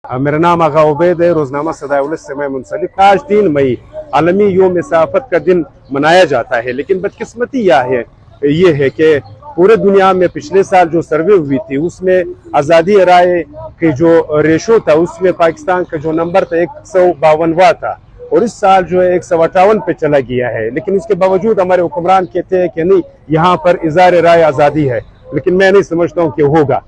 मेरा नाम आगा उबैद है। रोजनामा सदाउल से मैं मुंसलिक। आज 3 मई आलमी योम सहाफत का दिन मनाया जाता है, लेकिन बदकिस्मती ये है कि पूरे दुनिया में पिछले साल जो सर्वे हुई थी उसमें आज़ादी राय के जो रेशो था उसमें पाकिस्तान का जो नंबर था 152वां था, और इस साल जो है 158 पे चला गया है। लेकिन उसके बावजूद हमारे हुक्मरान कहते हैं कि नहीं, यहाँ पर इज़हार राय आज़ादी है, लेकिन मैं नहीं समझता हूँ कि होगा।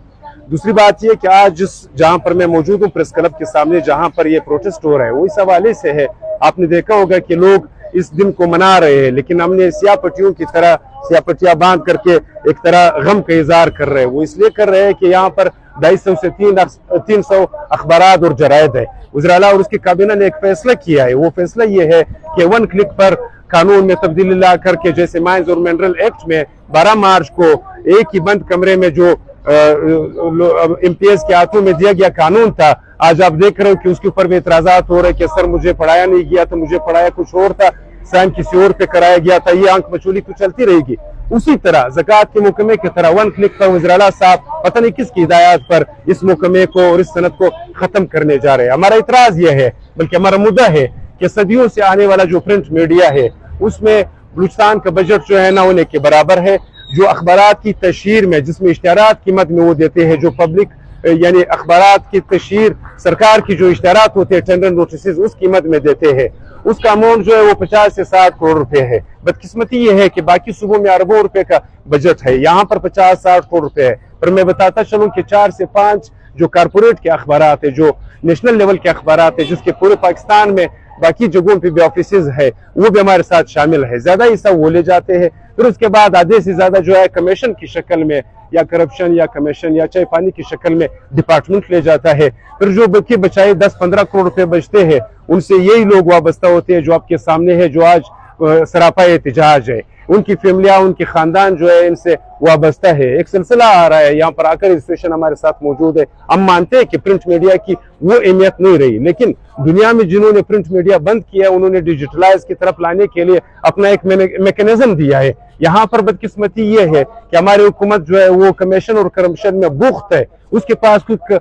दूसरी बात ये कि आज जहाँ पर मैं मौजूद हूँ प्रेस क्लब के सामने, जहाँ पर ये प्रोटेस्ट हो रहा है, वो इस हवाले से है। आपने देखा होगा कि लोग इस दिन को मना रहे हैं, लेकिन हमने स्याह पट्टियों की तरह स्याह पट्टियां बांध करके एक तरह गम का इजहार कर रहे हैं। वो इसलिए कर रहे हैं कि यहाँ पर 250 से 300 अखबारात और जरायद है। वज़ीर-ए-आला और उसकी काबीना ने एक फैसला किया है। वो फैसला ये है कि 1 क्लिक पर कानून में तब्दीली ला करके, जैसे माइंस और मिनरल एक्ट में 12 मार्च को एक ही बंद कमरे में जो MPS के हाथों में दिया गया कानून था, आज आप देख रहे हो कि उसके ऊपर भी एतराजात हो रहे हैं कि सर मुझे पढ़ाया नहीं गया था, मुझे पढ़ाया कुछ और था, साइन किसी और पे कराया गया था। ये आंख मचोली तो चलती रहेगी। उसी तरह ज़कात के मुकमे की तरह 1 क्लिक पर वज़ीर-ए-आला साहब पता नहीं किसकी हिदायत पर इस मुकमे को और इस सनद को खत्म करने जा रहे हैं। हमारा इतराज यह है, बल्कि हमारा मुद्दा है कि सदियों से आने वाला जो प्रिंट मीडिया है उसमें बलूचिस्तान का बजट जो है ना होने के बराबर है। जो अखबारात की तशहीर में, जिसमें इश्तिहारात की मद में वो देते हैं, जो पब्लिक यानी अखबारात की तशहीर सरकार की जो इश्तिहारात होते हैं टेंडर नोटिस उस कीमत में देते हैं, उसका अमाउंट जो है वो 50 से 60 करोड़ रुपए है। बदकिस्मती ये है कि बाकी सूबों में अरबों रुपए का बजट है, यहाँ पर 50-60 करोड़ रुपए है। पर मैं बताता चलूं कि 4 से 5 जो कारपोरेट के अखबारात है, जो नेशनल लेवल के अखबारात है, जिसके पूरे पाकिस्तान में बाकी जगहों पे भी ऑफिसेज है, वो भी हमारे साथ शामिल है। ज्यादा हिस्सा वो ले जाते हैं, फिर उसके बाद आधे से ज्यादा जो है कमीशन की शक्ल में या करप्शन या कमीशन या चाय पानी की शक्ल में डिपार्टमेंट ले जाता है। फिर जो बल्कि बचाए 10-15 करोड़ रुपए बचते हैं, उनसे यही लोग वाबस्ता होते हैं जो आपके सामने है, जो आज सरापा एहतिजाज है। उनकी फैमिलियां, उनके खानदान जो है इनसे वाबस्ता है। एक सिलसिला आ रहा है, यहाँ पर आकर रजिस्ट्रेशन हमारे साथ मौजूद है। हम मानते हैं कि प्रिंट मीडिया की वो अहमियत नहीं रही, लेकिन दुनिया में जिन्होंने प्रिंट मीडिया बंद किया उन्होंने डिजिटलाइज की तरफ लाने के लिए अपना एक मैकेनिज्म दिया है। यहाँ पर बदकिस्मती ये है कि हमारी हुकूमत जो है वो कमीशन और करप्शन में बुख्त है। उसके पास कुछ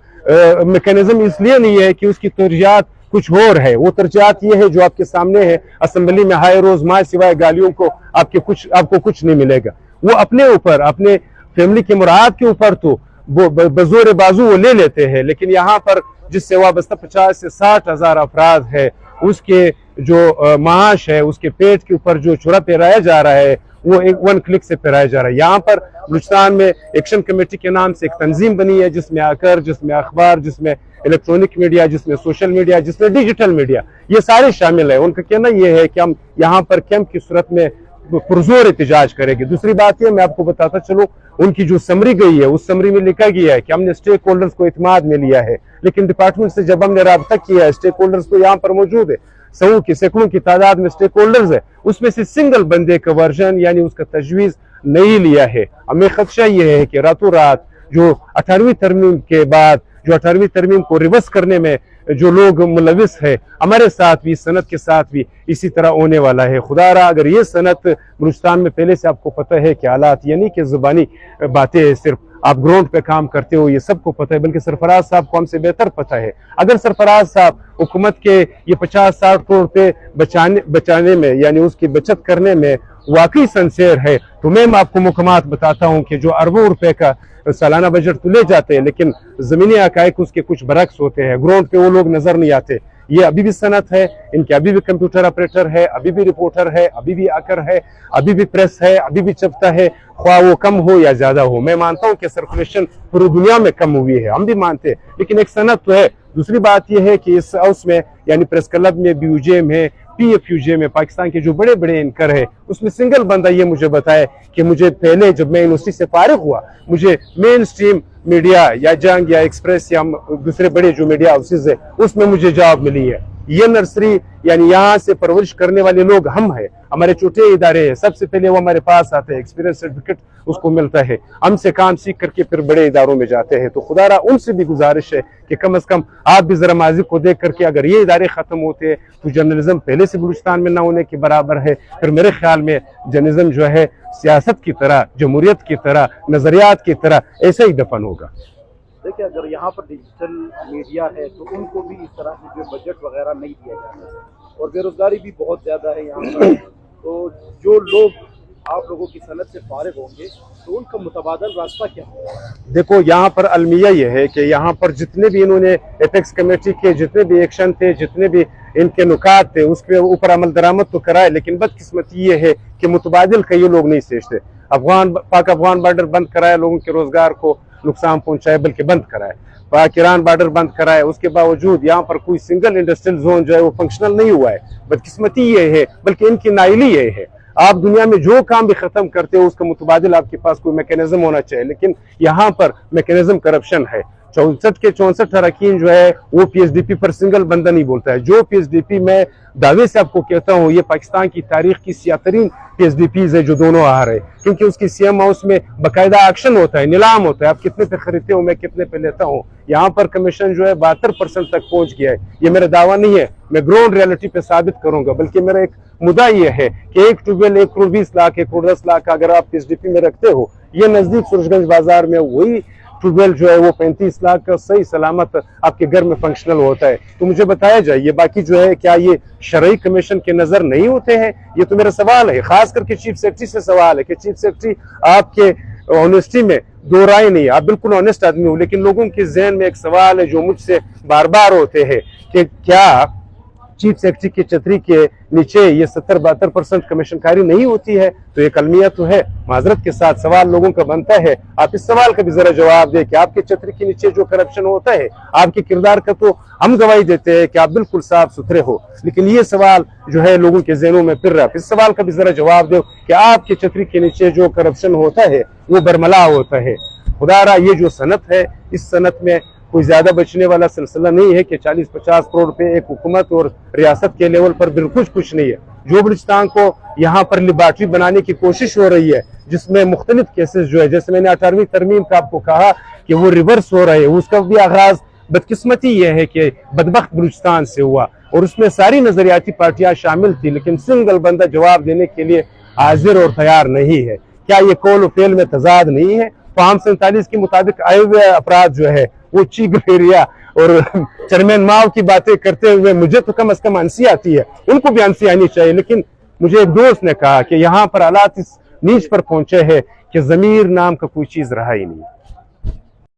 मैकेनिज्म इसलिए नहीं है कि उसकी तरजीहात कुछ और है। वो तरजीहात ये है जो आपके सामने है। असेंबली में हाय रोज माए सिवाय गालियों को आपको कुछ नहीं मिलेगा। वो अपने ऊपर, अपने फैमिली के मुराद के ऊपर तो वो बजोर बाजू वो ले लेते हैं, लेकिन यहाँ पर जिससे वाबस्ता 50 से 60 हजार अफराद है, उसके जो माश है, उसके पेट के ऊपर जो चूरा पेराया जा रहा है वो 1 क्लिक से पेराया जा रहा है। यहाँ पर बलूचिस्तान में एक्शन कमेटी के नाम से एक तंजीम बनी है, जिसमें आकर, जिसमें अखबार, जिसमें इलेक्ट्रॉनिक मीडिया, जिसमें सोशल मीडिया, जिसमें डिजिटल मीडिया, ये सारे शामिल है। उनका कहना यह है कि हम यहाँ पर कैंप की सूरत में पुरजोर एहतिजाज करेंगे। दूसरी बात यह मैं आपको बताता चलूं, उनकी जो समरी गई है उस समरी में लिखा गया है कि हमने स्टेक होल्डर्स को इत्मीनान में लिया है, लेकिन डिपार्टमेंट से जब हमने राब्ता किया है, स्टेक होल्डर्स तो यहाँ पर मौजूद है, सौ की सैकड़ों की तादाद में स्टेक होल्डर्स है, उसमें से सिंगल बंदे का वर्जन यानी उसका तजवीज नहीं लिया है। हमें खदशा यह है कि रातों रात जो 18वीं तरमीम के बाद जो 18वीं तरमीम को रिवर्स करने में जो लोग मुलविस है, हमारे साथ भी, सनत के साथ भी इसी तरह होने वाला है। खुदारा अगर ये सनत बलूचिस्तान में पहले से आपको पता है कि हालात यानी कि जुबानी बातें सिर्फ आप ग्राउंड पे काम करते हो, ये सबको पता है, बल्कि सरफराज साहब को हमसे बेहतर पता है। अगर सरफराज साहब हुकूमत के ये 50-60 करोड़ रुपए बचाने में यानी उसकी बचत करने में वाकई सिंसियर है, तो मैं आपको मुकम्मत बताता हूँ कि जो अरबों रुपए का सालाना बजट तो ले जाते हैं, लेकिन जमीनी हकायक उसके कुछ बरक्स होते हैं। ग्राउंड पे वो लोग नजर नहीं आते। ये अभी भी सनत है, इनके अभी भी कंप्यूटर ऑपरेटर है, अभी भी रिपोर्टर है, अभी भी आकर है, अभी भी प्रेस है, अभी भी छपता है, ख्वाह वो कम हो या ज्यादा हो। मैं मानता हूँ कि सर्कुलेशन पूरी दुनिया में कम हुई है, हम भी मानते हैं, लेकिन एक सनत तो है। दूसरी बात यह है कि इस हाउस में यानी प्रेस क्लब में, BUJ में, PFUJ में, पाकिस्तान के जो बड़े बड़े एंकर है, उसमें सिंगल बंदा ये मुझे बताए कि मुझे पहले जब मैं यूनिवर्सिटी से फारिग हुआ, मुझे मेन स्ट्रीम मीडिया या जंग या एक्सप्रेस या दूसरे बड़े जो मीडिया हाउसेज है उसमें मुझे जॉब मिली है। ये नर्सरी यानी यहाँ से परवरिश करने वाले लोग हम हैं। हमारे छोटे इदारे हैं, सबसे पहले वो हमारे पास आते हैं, एक्सपीरियंस सर्टिफिकेट उसको मिलता है, हमसे काम सीख करके फिर बड़े इदारों में जाते हैं। तो खुदारा उनसे भी गुजारिश है कि कम से कम आप भी जरा माजी को देख करके, अगर ये इदारे खत्म होते हैं तो जर्नलिज्म पहले से बलूचिस्तान में ना होने के बराबर है। फिर मेरे ख्याल में जर्नलिज्म जो है सियासत की तरह, जमहूरियत की तरह, नजरियात की तरह ऐसे ही दफन होगा। دیکھیں اگر یہاں پر ڈیجیٹل میڈیا ہے تو ان کو بھی اس طرح سے جو بجٹ وغیرہ نہیں دیا جاتا ہے، اور بے روزگاری بھی بہت زیادہ ہے یہاں پر، تو جو لوگ آپ لوگوں کی صنعت سے فارغ ہوں گے تو ان کا متبادل راستہ کیا ہوگا؟ دیکھو یہاں پر المیہ یہ ہے کہ یہاں پر جتنے بھی انہوں نے ایپیکس کمیٹی کے جتنے بھی ایکشن تھے، جتنے بھی ان کے نکات تھے، اس کے اوپر عمل درآمد تو کرائے، لیکن بدقسمتی یہ ہے کہ متبادل کا یہ لوگ نہیں سوچتے۔ پاک افغان بارڈر بند کرائے، لوگوں کے روزگار کو نقصان پہنچائے، بلکہ بند کرائے۔ پاک ایران بارڈر بند کرائے، اس کے باوجود یہاں پر کوئی سنگل انڈسٹریل زون جو ہے وہ فنکشنل نہیں ہوا ہے۔ بدقسمتی یہ ہے، بلکہ ان کی نائلی یہ ہے۔ آپ دنیا میں جو کام بھی ختم کرتے ہو اس کا متبادل آپ کے پاس کوئی میکینزم ہونا چاہیے، لیکن یہاں پر میکینزم کرپشن ہے۔ 64 کے 64 اراکین جو ہے وہ پی ایس ڈی پی پر سنگل بندہ نہیں بولتا ہے۔ جو پی ایس ڈی پی میں دعوے سے آپ کو کہتا ہوں، یہ پاکستان کی تاریخ کی سیاہ ترین پی ایس ڈی پیز ہے جو دونوں آ رہے، کیونکہ اس کی سی ایم ہاؤس میں باقاعدہ ایکشن ہوتا ہے، نیلام ہوتا ہے، آپ کتنے پہ خریدتے ہو، میں کتنے پہ لیتا ہوں۔ یہاں پر کمیشن جو ہے 72% تک پہنچ گیا ہے۔ یہ میرا دعویٰ نہیں ہے، میں گراؤنڈ ریالٹی پہ ثابت کروں گا، بلکہ میرا ایک مدعا یہ ہے کہ ایک ٹیوبویل 1 کروڑ 20 لاکھ 1 کروڑ 10 لاکھ اگر آپ پی ایس ڈی پی میں رکھتے ہو، یہ نزدیک سورج گنج بازار میں وہی ٹیوبویل جو ہے وہ 35 لاکھ کا صحیح سلامت آپ کے گھر میں فنکشنل ہوتا ہے۔ تو مجھے بتایا جائے یہ باقی جو ہے کیا یہ شرعی کمیشن کے نظر نہیں ہوتے ہیں؟ یہ تو میرا سوال ہے، خاص کر کے چیف سیکرٹری سے سوال ہے کہ چیف سیکرٹری آپ کے آنیسٹی میں دو رائے نہیں ہے، آپ بالکل آنیسٹ آدمی ہو، لیکن لوگوں کے ذہن میں ایک سوال ہے جو مجھ سے بار بار ہوتے ہیں کہ کیا چیف سیکرٹری کی چھتری کے نیچے یہ 70-72% کمیشن کاری نہیں ہوتی ہے؟ تو ایک المیہ تو ہے، معذرت کے ساتھ سوال لوگوں کا بنتا ہے، آپ اس سوال کا بھی ذرا جواب دیں کہ آپ کے چھتری کے نیچے جو کرپشن ہوتا ہے، آپ کے کردار کا تو ہم گواہی دیتے ہیں کہ آپ بالکل صاف ستھرے ہو، لیکن یہ سوال جو ہے لوگوں کے ذہنوں میں پھر رہا ہے، اس سوال کا بھی ذرا جواب دو کہ آپ کے چھتری کے نیچے جو کرپشن ہوتا ہے وہ برملا ہوتا ہے۔ خدا را یہ جو صنعت ہے، اس صنعت میں کوئی زیادہ بچنے والا سلسلہ نہیں ہے کہ 40-50 کروڑ روپے ایک حکومت اور ریاست کے لیول پر بالکل کچھ نہیں ہے۔ جو بلوچستان کو یہاں پر لیبارٹری بنانے کی کوشش ہو رہی ہے، جس میں مختلف کیسز جو ہے، جیسے میں نے 18ویں ترمیم کا آپ کو کہا کہ وہ ریورس ہو رہے ہیں، اس کا بھی آغاز بدقسمتی یہ ہے کہ بدبخت بلوچستان سے ہوا، اور اس میں ساری نظریاتی پارٹیاں شامل تھی، لیکن سنگل بندہ جواب دینے کے لیے حاضر اور تیار نہیں ہے۔ کیا یہ قول و فعل میں تضاد نہیں ہے؟ فارم 47 کے مطابق آئے ہوئے افراد جو ہے وہ چیک گفیریا اور چیئرمین ماؤ کی باتیں کرتے ہوئے مجھے تو کم از کم ہنسی آتی ہے، ان کو بھی ہنسی آنی چاہیے، لیکن مجھے ایک دوست نے کہا کہ یہاں پر حالات اس نیچ پر پہنچے ہیں کہ ضمیر نام کا کوئی چیز رہا ہی نہیں۔